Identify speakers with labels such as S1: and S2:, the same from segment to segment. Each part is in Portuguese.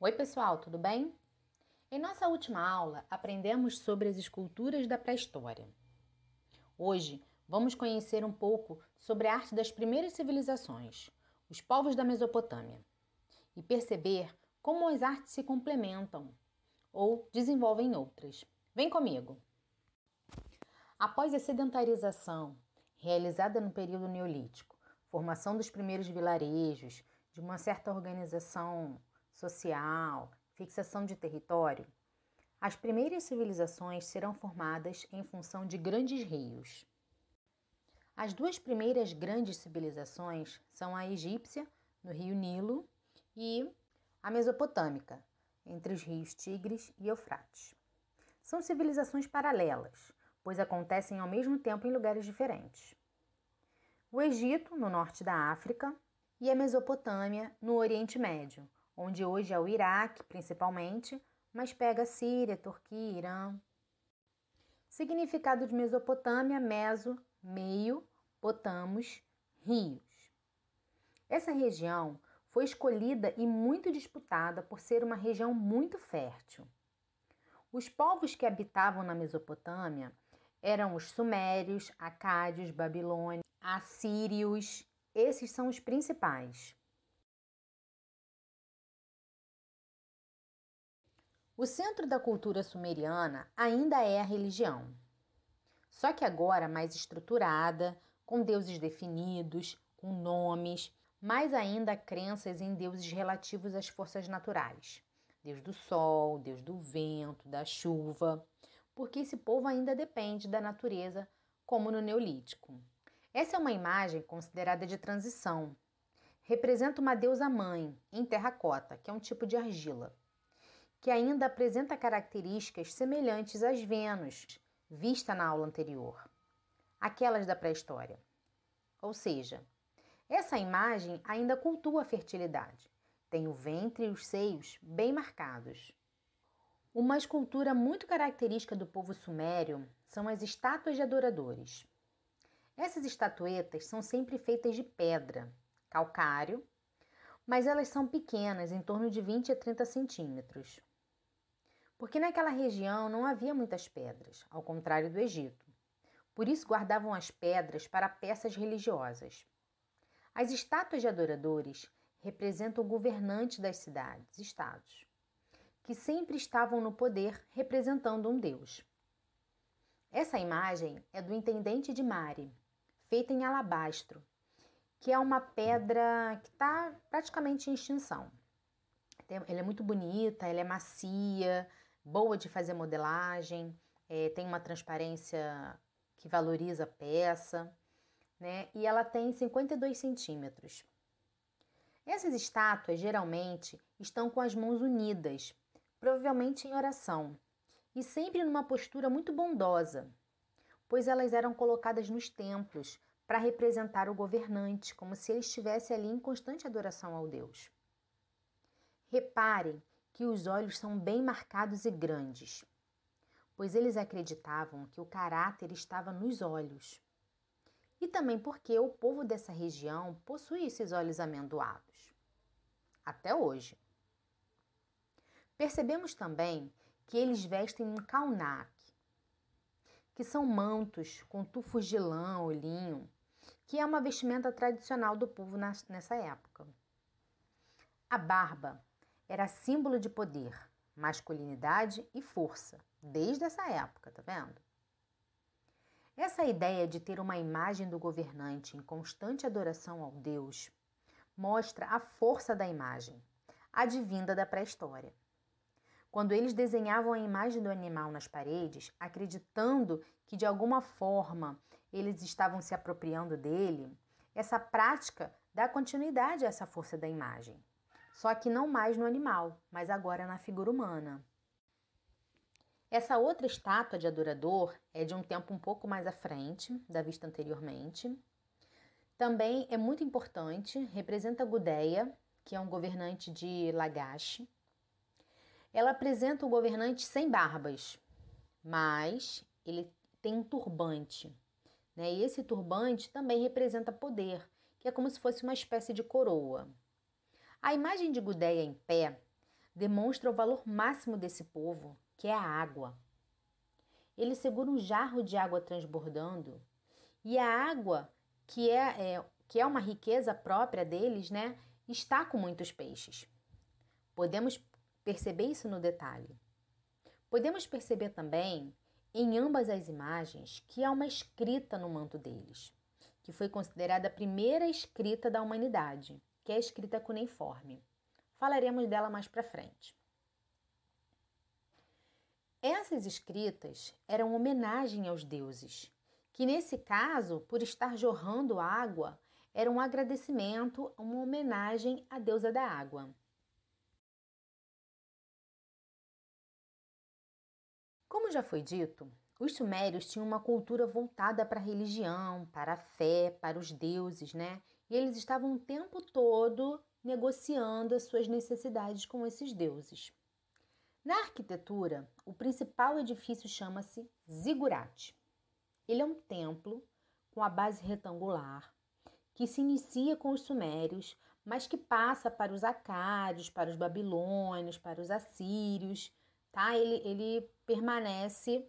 S1: Oi pessoal, tudo bem? Em nossa última aula, aprendemos sobre as esculturas da pré-história. Hoje, vamos conhecer um pouco sobre a arte das primeiras civilizações, os povos da Mesopotâmia, e perceber como as artes se complementam ou desenvolvem outras. Vem comigo! Após a sedentarização, realizada no período neolítico, formação dos primeiros vilarejos, de uma certa organização social, fixação de território, as primeiras civilizações serão formadas em função de grandes rios. As duas primeiras grandes civilizações são a egípcia, no rio Nilo, e a mesopotâmica, entre os rios Tigres e Eufrates. São civilizações paralelas, pois acontecem ao mesmo tempo em lugares diferentes. O Egito, no norte da África, e a Mesopotâmia, no Oriente Médio, onde hoje é o Iraque, principalmente, mas pega Síria, Turquia, Irã. Significado de Mesopotâmia: meso, meio, potamos, rios. Essa região foi escolhida e muito disputada por ser uma região muito fértil. Os povos que habitavam na Mesopotâmia eram os sumérios, acádios, babilônios, assírios. Esses são os principais. O centro da cultura sumeriana ainda é a religião, só que agora mais estruturada, com deuses definidos, com nomes, mais ainda crenças em deuses relativos às forças naturais. Deus do sol, Deus do vento, da chuva, porque esse povo ainda depende da natureza, como no Neolítico. Essa é uma imagem considerada de transição. Representa uma deusa-mãe em terracota, que é um tipo de argila, que ainda apresenta características semelhantes às Vênus, vista na aula anterior, aquelas da pré-história. Ou seja, essa imagem ainda cultua a fertilidade, tem o ventre e os seios bem marcados. Uma escultura muito característica do povo sumério são as estátuas de adoradores. Essas estatuetas são sempre feitas de pedra, calcário, mas elas são pequenas, em torno de 20 a 30 centímetros. Porque naquela região não havia muitas pedras, ao contrário do Egito. Por isso guardavam as pedras para peças religiosas. As estátuas de adoradores representam o governante das cidades, estados, que sempre estavam no poder representando um deus. Essa imagem é do intendente de Mari, feita em alabastro, que é uma pedra que está praticamente em extinção. Ela é muito bonita, ela é macia, boa de fazer modelagem, tem uma transparência que valoriza a peça, né? E ela tem 52 centímetros. Essas estátuas geralmente estão com as mãos unidas, provavelmente em oração, e sempre numa postura muito bondosa, pois elas eram colocadas nos templos para representar o governante, como se ele estivesse ali em constante adoração ao Deus. Reparem que os olhos são bem marcados e grandes, pois eles acreditavam que o caráter estava nos olhos. E também porque o povo dessa região possui esses olhos amendoados. Até hoje. Percebemos também que eles vestem um kaunak, que são mantos com tufos de lã ou linho, que é uma vestimenta tradicional do povo nessa época. A barba era símbolo de poder, masculinidade e força, desde essa época, tá vendo? Essa ideia de ter uma imagem do governante em constante adoração ao Deus mostra a força da imagem, advinda da pré-história. Quando eles desenhavam a imagem do animal nas paredes, acreditando que de alguma forma eles estavam se apropriando dele, essa prática dá continuidade a essa força da imagem. Só que não mais no animal, mas agora na figura humana. Essa outra estátua de adorador é de um tempo um pouco mais à frente, da vista anteriormente. Também é muito importante, representa Gudea, que é um governante de Lagash. Ela apresenta o governante sem barbas, mas ele tem um turbante, né? E esse turbante também representa poder, que é como se fosse uma espécie de coroa. A imagem de Gudea em pé demonstra o valor máximo desse povo, que é a água. Ele segura um jarro de água transbordando e a água, que é uma riqueza própria deles, né, está com muitos peixes. Podemos perceber isso no detalhe. Podemos perceber também, em ambas as imagens, que há uma escrita no manto deles, que foi considerada a primeira escrita da humanidade, que é a escrita cuneiforme. Falaremos dela mais para frente. Essas escritas eram homenagem aos deuses, que nesse caso, por estar jorrando água, era um agradecimento, uma homenagem à deusa da água. Como já foi dito, os sumérios tinham uma cultura voltada para a religião, para a fé, para os deuses, né? E eles estavam o tempo todo negociando as suas necessidades com esses deuses. Na arquitetura, o principal edifício chama-se zigurate. Ele é um templo com a base retangular, que se inicia com os sumérios, mas que passa para os acádios, para os babilônios, para os assírios, tá? Ele permanece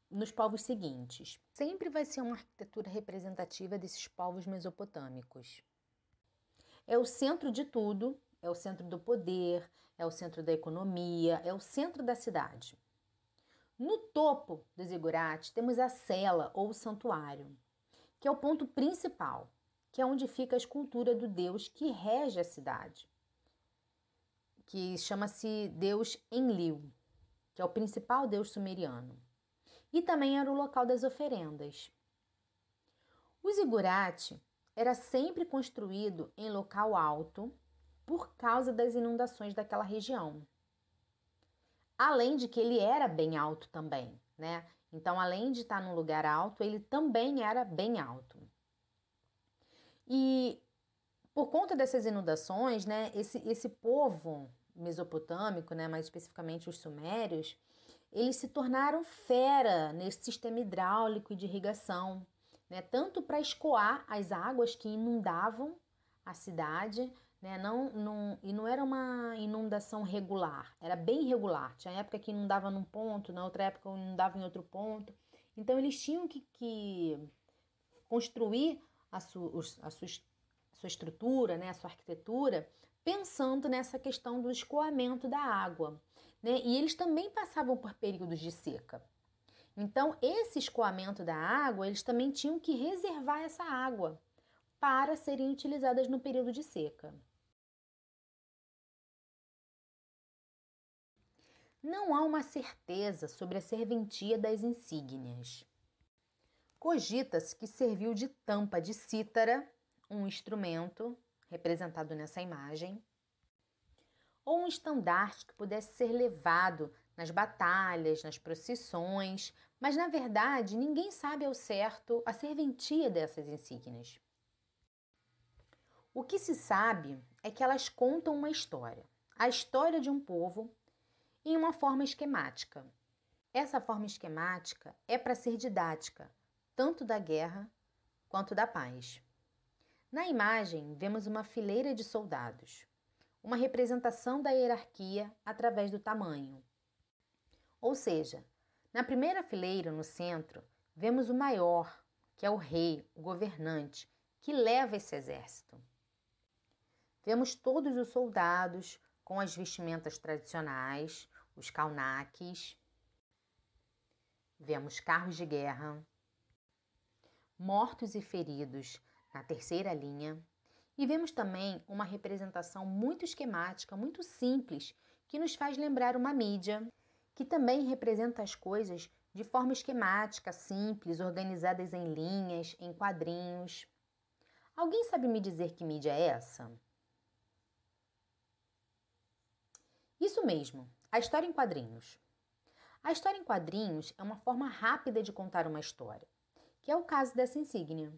S1: nos povos seguintes. Sempre vai ser uma arquitetura representativa desses povos mesopotâmicos. É o centro de tudo, é o centro do poder, é o centro da economia, é o centro da cidade. No topo do zigurate temos a cela ou o santuário, que é o ponto principal, que é onde fica a escultura do deus que rege a cidade, que chama-se Deus Enlil, que é o principal deus sumeriano. E também era o local das oferendas. O zigurate era sempre construído em local alto por causa das inundações daquela região. Além de que ele era bem alto também, né? Então, além de estar num lugar alto, ele também era bem alto. E por conta dessas inundações, né, esse povo mesopotâmico, né, mais especificamente os sumérios, eles se tornaram fera nesse sistema hidráulico e de irrigação, né, tanto para escoar as águas que inundavam a cidade, né, e não era uma inundação regular, era bem irregular. Tinha época que inundava num ponto, na outra época inundava em outro ponto. Então eles tinham que construir a sua estrutura, né, a sua arquitetura, pensando nessa questão do escoamento da água, né? E eles também passavam por períodos de seca. Então, esse escoamento da água, eles também tinham que reservar essa água para serem utilizadas no período de seca. Não há uma certeza sobre a serventia das insígnias. Cogita-se que serviu de tampa de cítara, um instrumento representado nessa imagem, ou um estandarte que pudesse ser levado nas batalhas, nas procissões, mas na verdade ninguém sabe ao certo a serventia dessas insígnias. O que se sabe é que elas contam uma história, a história de um povo, em uma forma esquemática. Essa forma esquemática é para ser didática, tanto da guerra quanto da paz. Na imagem, vemos uma fileira de soldados, uma representação da hierarquia através do tamanho. Ou seja, na primeira fileira, no centro, vemos o maior, que é o rei, o governante, que leva esse exército. Vemos todos os soldados com as vestimentas tradicionais, os kaunaques. Vemos carros de guerra, mortos e feridos na terceira linha. E vemos também uma representação muito esquemática, muito simples, que nos faz lembrar uma mídia, que também representa as coisas de forma esquemática, simples, organizadas em linhas, em quadrinhos. Alguém sabe me dizer que mídia é essa? Isso mesmo, a história em quadrinhos. A história em quadrinhos é uma forma rápida de contar uma história, que é o caso dessa insígnia.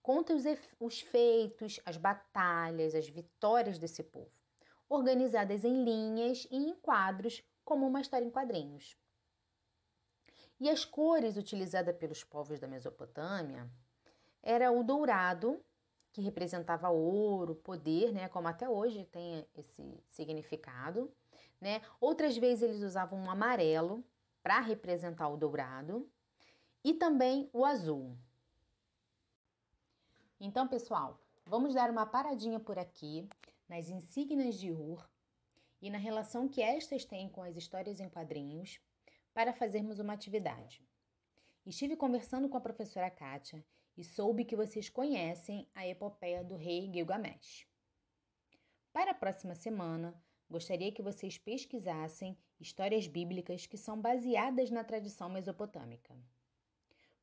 S1: Conta os feitos, as batalhas, as vitórias desse povo, organizadas em linhas e em quadros, como uma história em quadrinhos. E as cores utilizadas pelos povos da Mesopotâmia era o dourado, que representava ouro, poder, né? Como até hoje tem esse significado, né? Outras vezes eles usavam um amarelo para representar o dourado e também o azul. Então, pessoal, vamos dar uma paradinha por aqui nas insígnias de Ur e na relação que estas têm com as histórias em quadrinhos para fazermos uma atividade. Estive conversando com a professora Kátia e soube que vocês conhecem a epopeia do rei Gilgamesh. Para a próxima semana, gostaria que vocês pesquisassem histórias bíblicas que são baseadas na tradição mesopotâmica.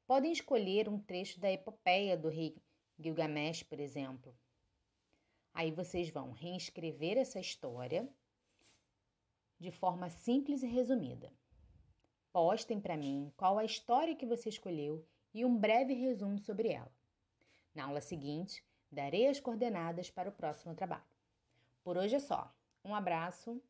S1: Podem escolher um trecho da epopeia do rei Gilgamesh, por exemplo. Aí vocês vão reescrever essa história de forma simples e resumida. Postem para mim qual a história que você escolheu e um breve resumo sobre ela. Na aula seguinte, darei as coordenadas para o próximo trabalho. Por hoje é só. Um abraço